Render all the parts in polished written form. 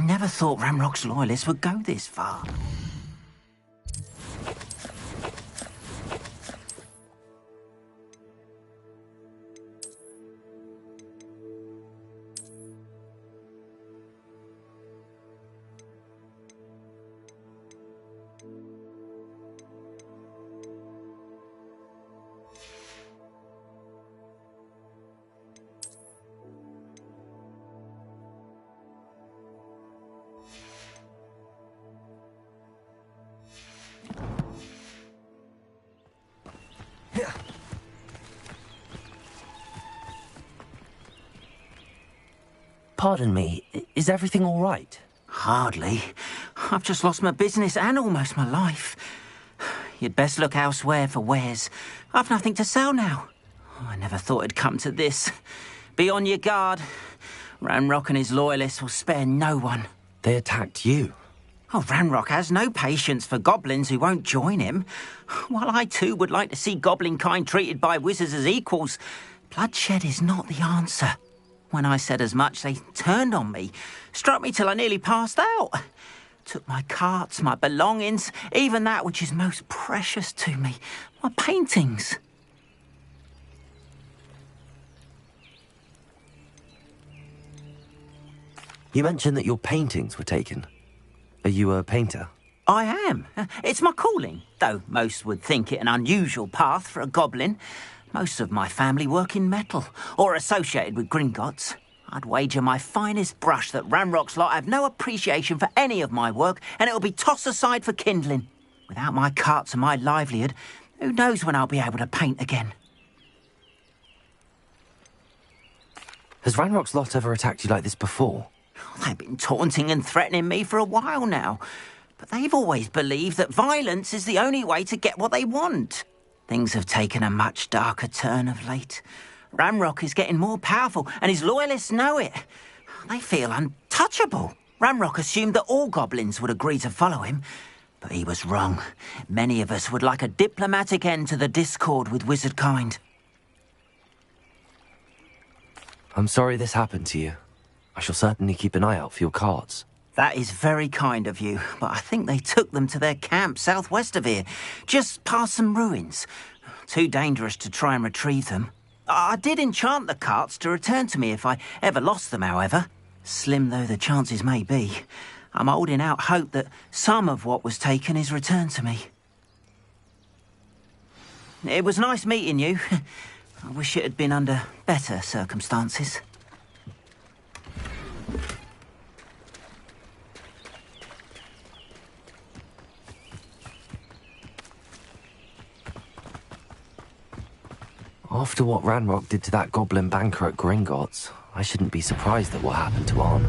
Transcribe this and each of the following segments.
never thought Ramrock's loyalists would go this far. Pardon me, is everything all right? Hardly. I've just lost my business and almost my life. You'd best look elsewhere for wares. I've nothing to sell now. I never thought it'd come to this. Be on your guard. Ranrock and his loyalists will spare no one. They attacked you? Oh, Ranrock has no patience for goblins who won't join him. While I too would like to see goblin kind treated by wizards as equals, bloodshed is not the answer. When I said as much, they turned on me, struck me till I nearly passed out. Took my carts, my belongings, even that which is most precious to me, my paintings. You mentioned that your paintings were taken. Are you a painter? I am. It's my calling, though most would think it an unusual path for a goblin. Most of my family work in metal, or associated with Gringotts. I'd wager my finest brush that Ranrock's lot have no appreciation for any of my work, and it'll be tossed aside for kindling. Without my carts and my livelihood, who knows when I'll be able to paint again? Has Ranrock's lot ever attacked you like this before? They've been taunting and threatening me for a while now, but they've always believed that violence is the only way to get what they want. Things have taken a much darker turn of late. Ranrock is getting more powerful, and his loyalists know it. They feel untouchable. Ranrock assumed that all goblins would agree to follow him, but he was wrong. Many of us would like a diplomatic end to the discord with wizard kind. I'm sorry this happened to you. I shall certainly keep an eye out for your carts. That is very kind of you, but I think they took them to their camp southwest of here, just past some ruins. Too dangerous to try and retrieve them. I did enchant the carts to return to me if I ever lost them, however. Slim though the chances may be, I'm holding out hope that some of what was taken is returned to me. It was nice meeting you. I wish it had been under better circumstances. After what Ranrock did to that goblin banker at Gringotts, I shouldn't be surprised at what happened to Arn.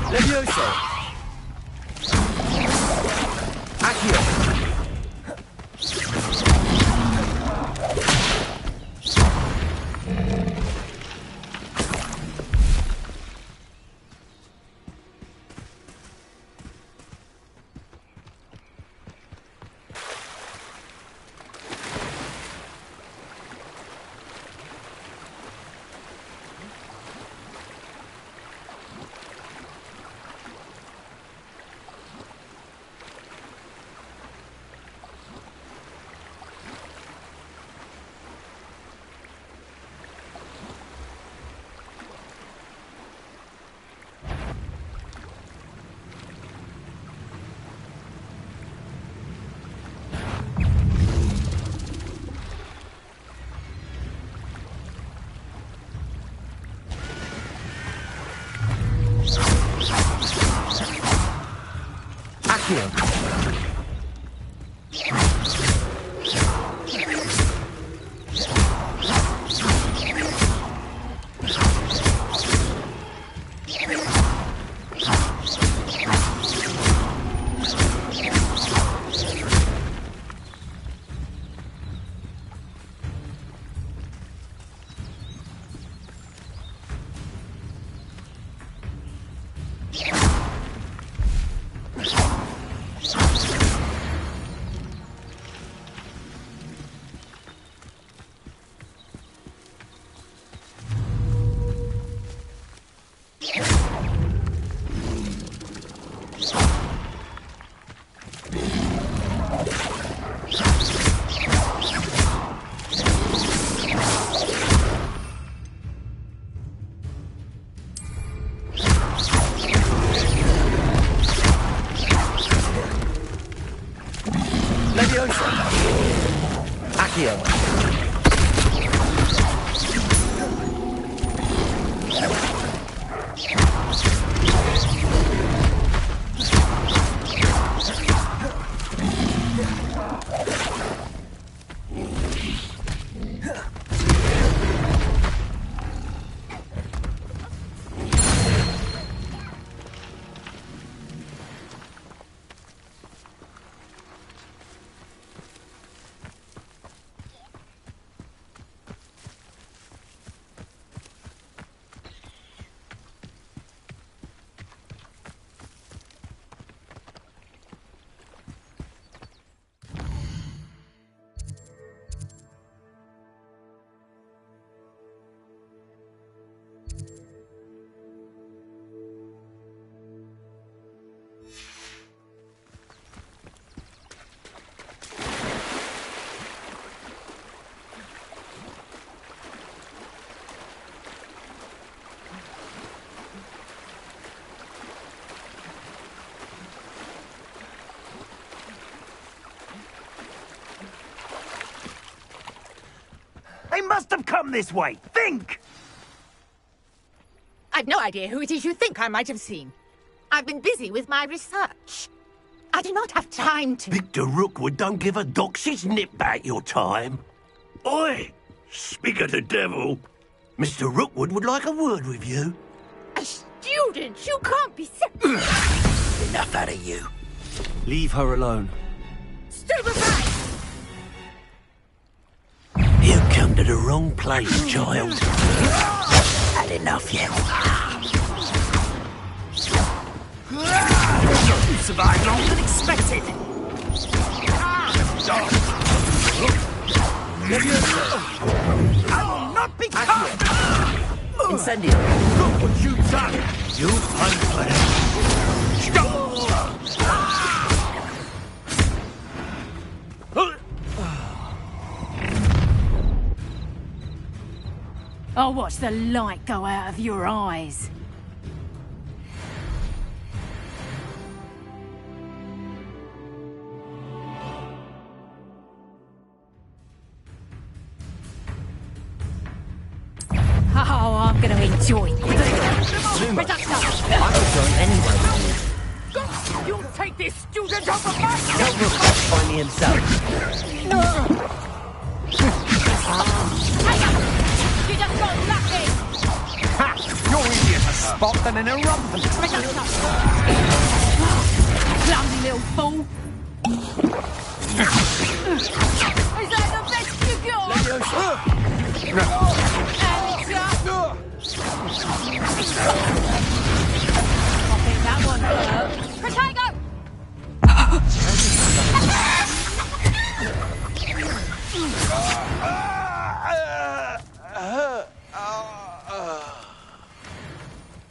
Levioso! Accio! They must have come this way. Think! I've no idea who it is you think I might have seen. I've been busy with my research. I do not have time to... Victor Rookwood don't give a doxy's nip back your time. Oi! Speak of the devil. Mr. Rookwood would like a word with you. A student? You can't be Enough out of you. Leave her alone. Stupefy! You come to the wrong place, child. Had enough yet? You survived longer than expected. I will not be caught! Incendio! Look what you've done! You I'll watch the light go out of your eyes. Oh, I'm gonna enjoy this. Zuma, I could go anywhere with you. You'll take this student off of my... Tell Rookwood to find me himself. You just got lucky! Ha! You're idiot! spot than in a rumble. Clumsy little fool. Is that the best you got? And it's up. I think that one hurt. Protego!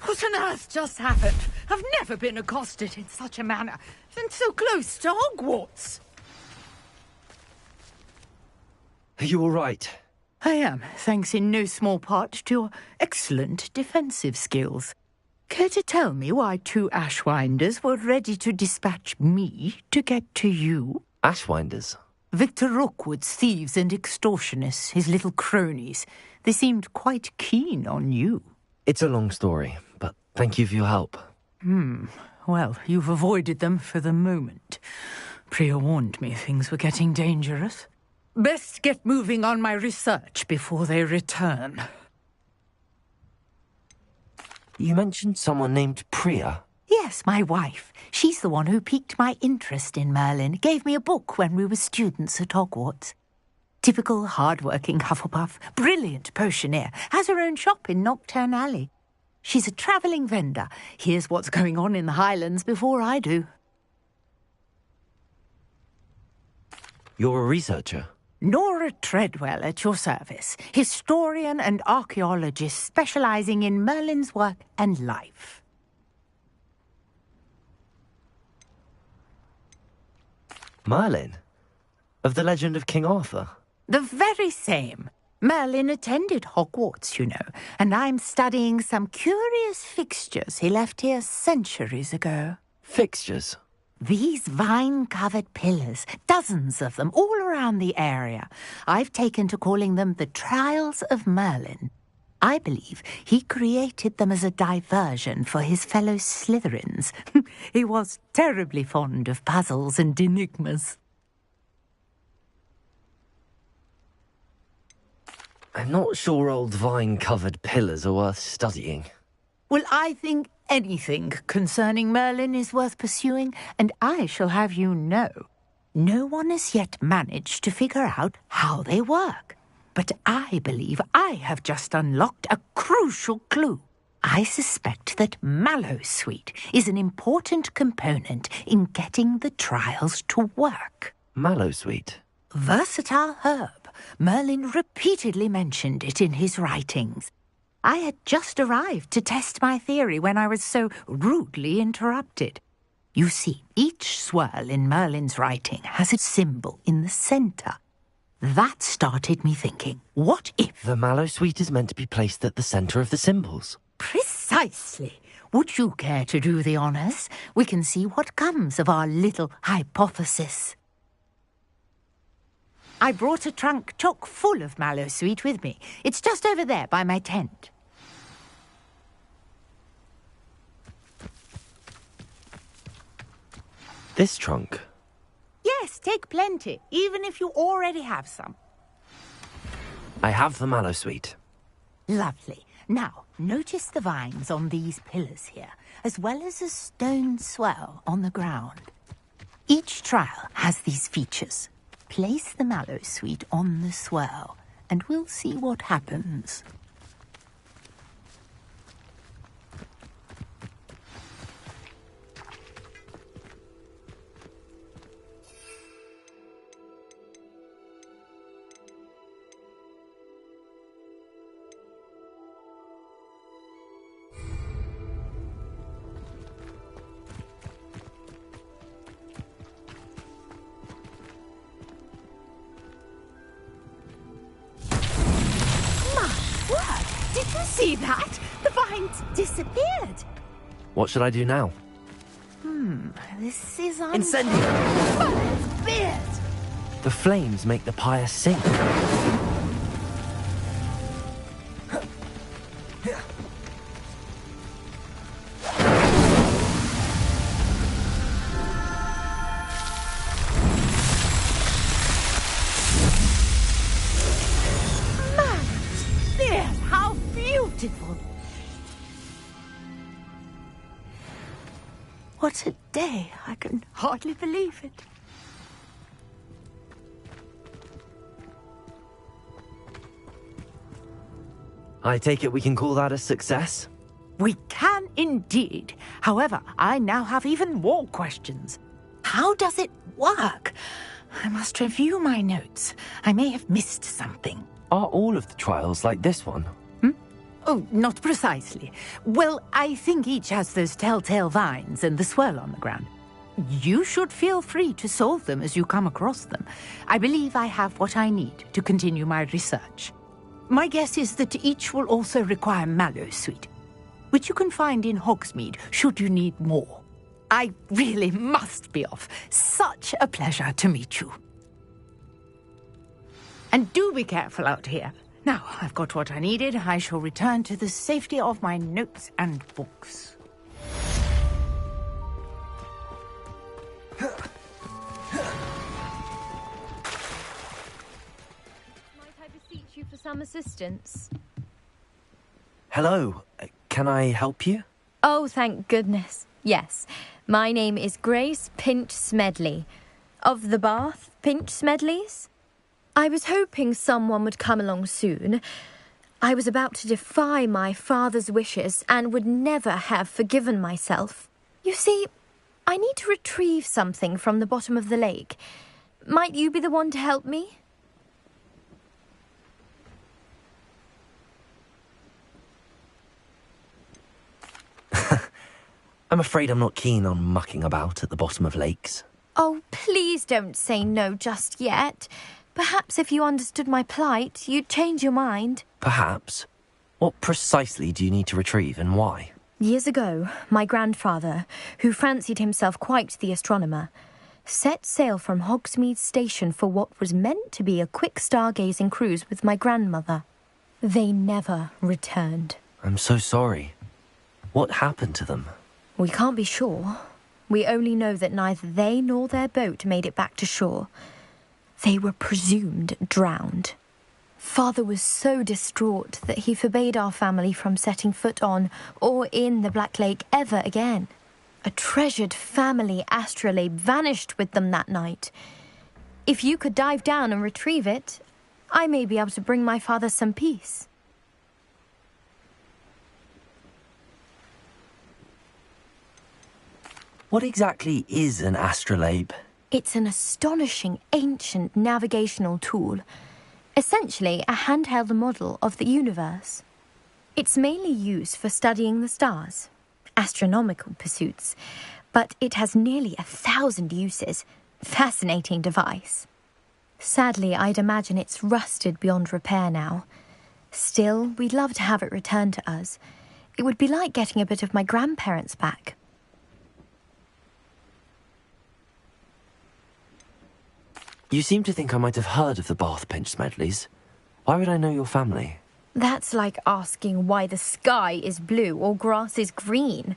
What on earth just happened? I've never been accosted in such a manner, and so close to Hogwarts. Are you all right? I am, thanks in no small part to your excellent defensive skills. Care to tell me why 2 Ashwinders were ready to dispatch me to get to you? Ashwinders? Victor Rookwood's thieves and extortionists, his little cronies. They seemed quite keen on you. It's a long story, but thank you for your help. Well, you've avoided them for the moment. Priya warned me things were getting dangerous. Best get moving on my research before they return. You mentioned someone named Priya. Yes, my wife. She's the one who piqued my interest in Merlin. Gave me a book when we were students at Hogwarts. Typical hard-working Hufflepuff, brilliant potioneer, has her own shop in Knockturn Alley. She's a travelling vendor. Hears what's going on in the Highlands before I do. You're a researcher? Nora Treadwell at your service, historian and archaeologist specialising in Merlin's work and life. Merlin? Of the legend of King Arthur? The very same. Merlin attended Hogwarts, you know, and I'm studying some curious fixtures he left here centuries ago. Fixtures? These vine-covered pillars, dozens of them, all around the area. I've taken to calling them the Trials of Merlin. I believe he created them as a diversion for his fellow Slytherins. He was terribly fond of puzzles and enigmas. I'm not sure old vine-covered pillars are worth studying. Well, I think anything concerning Merlin is worth pursuing, and I shall have you know, no one has yet managed to figure out how they work. But I believe I have just unlocked a crucial clue. I suspect that Mallowsweet is an important component in getting the trials to work. Mallowsweet? Versatile herb. Merlin repeatedly mentioned it in his writings. I had just arrived to test my theory when I was so rudely interrupted. You see, each swirl in Merlin's writing has a symbol in the centre. That started me thinking, what if... The Mallowsweet is meant to be placed at the centre of the symbols. Precisely. Would you care to do the honours? We can see what comes of our little hypothesis. I brought a trunk chock full of Mallowsweet with me. It's just over there by my tent. This trunk? Yes, take plenty, even if you already have some. I have the Mallowsweet. Lovely. Now, notice the vines on these pillars here, as well as a stone swell on the ground. Each trial has these features. Place the Mallowsweet on the swell, and we'll see what happens. Did you see that? The vines disappeared. What should I do now? This is Incendio! Merlin's beard! The flames make the pyre sink. Merlin's beard! How beautiful! what a day. I can hardly believe it. I take it we can call that a success? We can indeed. However, I now have even more questions. How does it work? I must review my notes. I may have missed something. Are all of the trials like this one? Oh, not precisely. Well, I think each has those telltale vines and the swirl on the ground. You should feel free to solve them as you come across them. I believe I have what I need to continue my research. My guess is that each will also require mallow sweet, which you can find in Hogsmeade should you need more. I really must be off. Such a pleasure to meet you. And do be careful out here. Now, I've got what I needed. I shall return to the safety of my notes and books. Might I beseech you for some assistance? Hello, can I help you? Oh, thank goodness. Yes, my name is Grace Pinch Smedley, of the Bath Pinch Smedleys. I was hoping someone would come along soon. I was about to defy my father's wishes and would never have forgiven myself. You see, I need to retrieve something from the bottom of the lake. Might you be the one to help me? I'm afraid I'm not keen on mucking about at the bottom of lakes. Oh, please don't say no just yet. Perhaps if you understood my plight, you'd change your mind. Perhaps. What precisely do you need to retrieve and why? Years ago, my grandfather, who fancied himself quite the astronomer, set sail from Hogsmeade Station for what was meant to be a quick stargazing cruise with my grandmother. They never returned. I'm so sorry. What happened to them? We can't be sure. We only know that neither they nor their boat made it back to shore. They were presumed drowned. Father was so distraught that he forbade our family from setting foot on or in the Black Lake ever again. A treasured family astrolabe vanished with them that night. If you could dive down and retrieve it, I may be able to bring my father some peace. What exactly is an astrolabe? It's an astonishing ancient navigational tool, essentially a handheld model of the universe. It's mainly used for studying the stars, astronomical pursuits, but it has nearly 1,000 uses. Fascinating device. Sadly, I'd imagine it's rusted beyond repair now. Still, we'd love to have it returned to us. It would be like getting a bit of my grandparents back. You seem to think I might have heard of the Bath Pinch Smedleys. Why would I know your family? That's like asking why the sky is blue or grass is green.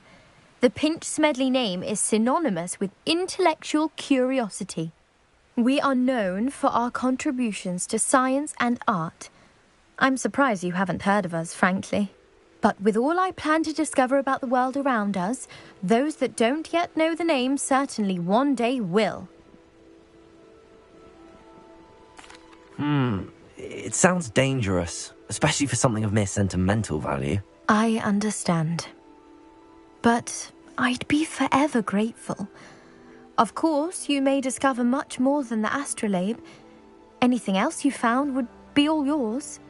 The Pinch Smedley name is synonymous with intellectual curiosity. We are known for our contributions to science and art. I'm surprised you haven't heard of us, frankly. But with all I plan to discover about the world around us, those that don't yet know the name certainly one day will. It sounds dangerous, especially for something of mere sentimental value. I understand. But I'd be forever grateful. Of course, you may discover much more than the astrolabe. Anything else you found would be all yours.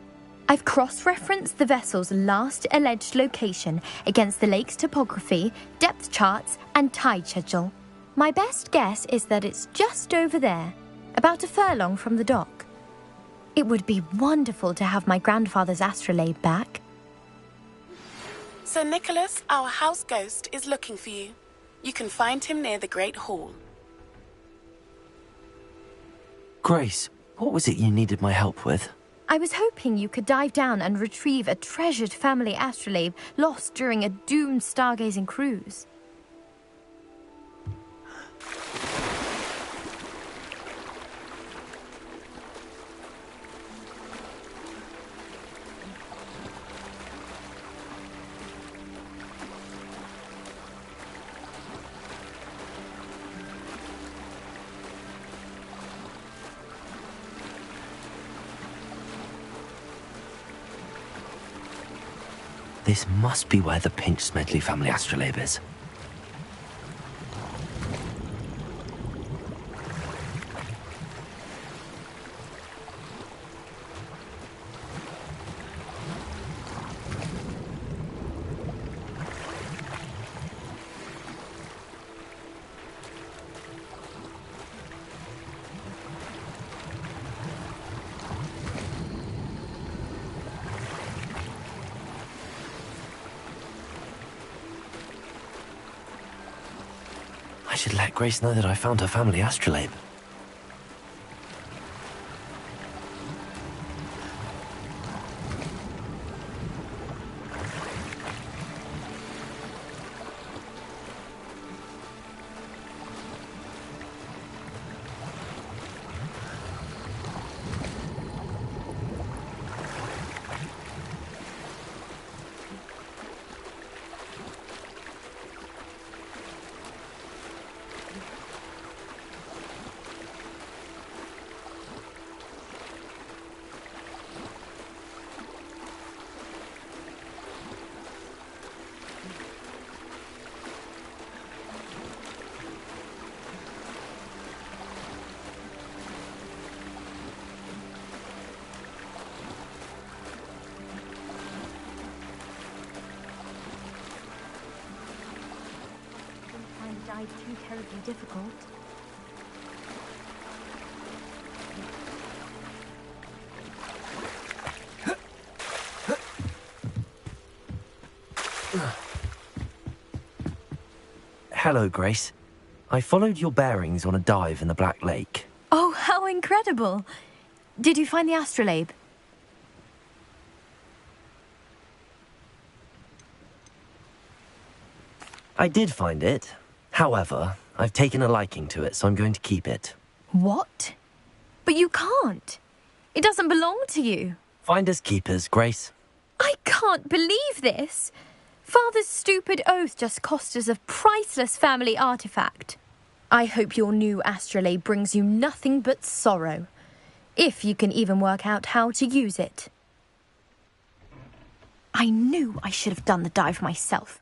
I've cross-referenced the vessel's last alleged location against the lake's topography, depth charts, and tide schedule. My best guess is that it's just over there, about a furlong from the dock. It would be wonderful to have my grandfather's astrolabe back. Sir Nicholas, our house ghost, is looking for you. You can find him near the Great Hall. Grace, what was it you needed my help with? I was hoping you could dive down and retrieve a treasured family astrolabe lost during a doomed stargazing cruise. This must be where the Pinch Smedley family astrolabe is. I should let Grace know that I found her family astrolabe. Too terribly difficult. Hello, Grace. I followed your bearings on a dive in the Black Lake. Oh, how incredible! Did you find the astrolabe? I did find it. However, I've taken a liking to it, so I'm going to keep it. What? But you can't. It doesn't belong to you. Finders keepers, Grace. I can't believe this. Father's stupid oath just cost us a priceless family artifact. I hope your new astrolabe brings you nothing but sorrow, if you can even work out how to use it. I knew I should have done the dive myself.